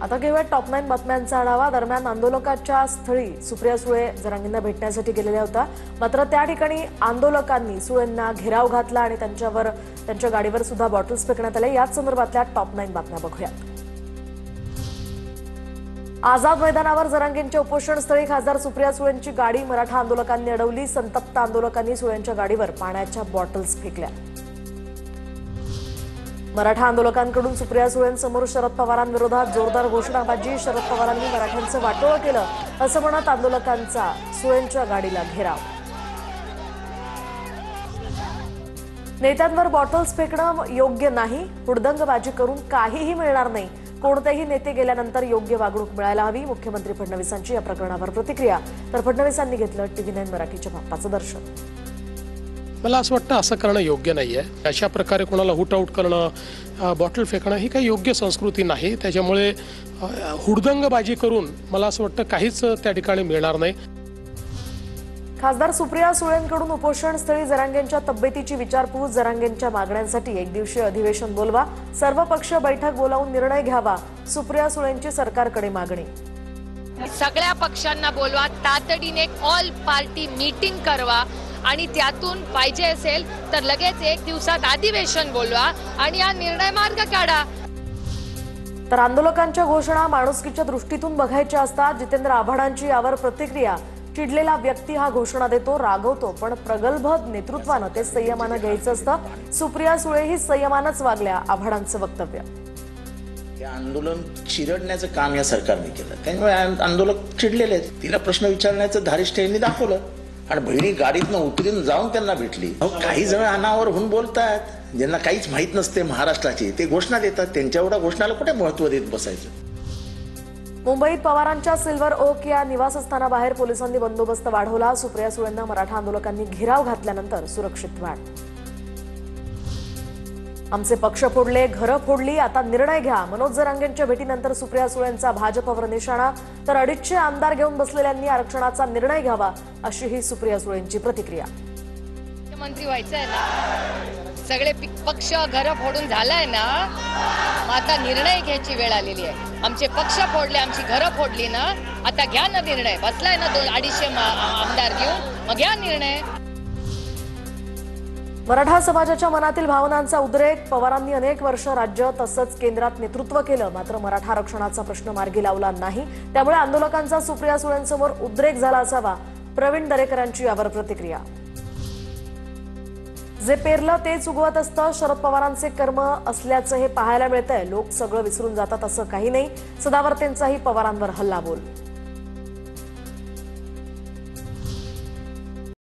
आता घेऊया टॉप 9 बातम्यांचा आढावा। दरम्यान आंदोलकाच्या स्थळी सुप्रिया सुळे जरांगींना भेटण्यासाठी गेलेल्या होत्या, मात्र त्या ठिकाणी आंदोलकांनी सुळेंना घेराव घातला आणि त्यांच्या गाडीवर सुद्धा बॉटल्स फेकण्यात आले। याच संदर्भातल्या टॉप 9 बातम्या बघूया। आझाद मैदानावर जरांगींच्या उपोषणस्थळी खासदार सुप्रिया सुळेंची गाडी मराठा आंदोलकांनी अडवली। संतप्त आंदोलकांनी सुळेंच्या गाडीवर पाण्याच्या बॉटल्स फेकल्या। मराठा आंदोलकांकडून सुप्रिया सुळेंसमोर शरद पवारांविरोधात जोरदार घोषणाबाजी। शरद पवारांनी मराठ्यांचं वाटोळं केलं असं म्हणत आंदोलकांचा सुळेंच्या गाडीला घेराव। नेत्यांवर बॉटल्स फेकणं योग्य नाही, हुडदंगबाजी करून काहीही मिळणार नाही। कोणतेही नेते गेल्यानंतर योग्य वागणूक मिळायला हवी। मुख्यमंत्री फडणवीसांची या प्रकरणावर प्रतिक्रिया, तर फडणवीसांनी घेतलं टीव्ही 9 मराठीच्या बाप्पाचं दर्शन। मला असं वाटतं असं करणं योग्य नाहीये। अशा प्रकारे कोणाला हुट आउट करणं, बॉटल फेकणं ही काही योग्य संस्कृती नाही। त्याच्यामुळे हुडदंगबाजी करून मला असं वाटतं काहीच त्या ठिकाणी मिळणार नाही। खासदार सुप्रिया सुळेंकडून उपोषणस्थळी जरांगेंच्या तब्येतीची विचारपूस। जरांगेंच्या मागण्यांसाठी एक दिवसीय अधिवेशन बोलवा, सर्व पक्ष बैठक बोलावून निर्णय घ्यावा, सुप्रिया सुळेंची सरकारकडे मागणी। सगळ्या पक्षांना बोलवा, तातडीने ऑल पार्टी मीटिंग करवा आणि त्यातून पाहिजे असेल तर लगेच एक दिवसात अधिवेशन बोलवा आणि हा निर्णय मार्ग काढा। तर आंदोलकांच्या घोषणा माणुसकीच्या दृष्टीतून बघायच्या असतात। जितेंद्र आव्हाडांची यावर प्रतिक्रिया, चिडलेला व्यक्ती हा घोषणा देतो, रागवतो, पण प्रगल्भ नेतृत्वानं ते संयमानं घ्यायचं असतं। सुप्रिया सुळेही संयमानंच वागल्या, आव्हाडांचं वक्तव्य। हे आंदोलन चिरडण्याचं काम या सरकारने केलं, त्यामुळे आंदोलक चिडलेले आहेत। तिला प्रश्न विचारण्याचं धारिष्ठ्य यांनी दाखवलं आणि बहिणी गाडीतनं उतरून जाऊन त्यांना भेटली। काही जण अनावर होऊन बोलतात, ज्यांना काहीच माहित नसते महाराष्ट्राची, ते घोषणा देतात। त्यांच्या एवढ्या घोषणाला कुठे महत्व देत बसायचं। मुंबईत पवारांच्या सिल्वर ओक या निवासस्थानाबाहेर पोलिसांनी बंदोबस्त वाढवला। सुप्रिया सुळेंना मराठा आंदोलकांनी घेराव घातल्यानंतर सुरक्षित वाढ। आमचे पक्ष फोडले, घरं फोडली, आता निर्णय घ्या। मनोज जरांगेंच्या भेटीनंतर सुप्रिया सुळेंचा भाजपवर निशाणा, तर 250 आमदार घेऊन बसलेल्यांनी आरक्षणाचा निर्णय घ्यावा, अशी ही सुप्रिया सुळेंची प्रतिक्रिया। मुख्यमंत्री व्हायचंय ना, सगळे पक्ष घरं फोडून झालाय ना, आता निर्णय घ्यायची वेळ आलेली आहे। आमचे पक्ष फोडले, आमची घरं फोडली ना, आता घ्या ना निर्णय। बसलाय ना 250 आमदार घेऊन, मग घ्या निर्णय। मराठा समाजाच्या मनातील भावनांचा उद्रेक। पवारांनी अनेक वर्ष राज्य तसंच केंद्रात नेतृत्व केलं, मात्र मराठा आरक्षणाचा प्रश्न मार्गी लावला नाही। त्यामुळे आंदोलकांचा सुप्रिया सुळेंसमोर उद्रेक झाला असावा, प्रवीण दरेकरांची यावर प्रतिक्रिया। जे पेरलं तेच उगवत असतं, शरद पवारांचे कर्म असल्याचं हे पाहायला मिळतंय। लोक सगळं विसरून जातात असं काही नाही, सदावर्तेंचाही पवारांवर हल्लाबोल।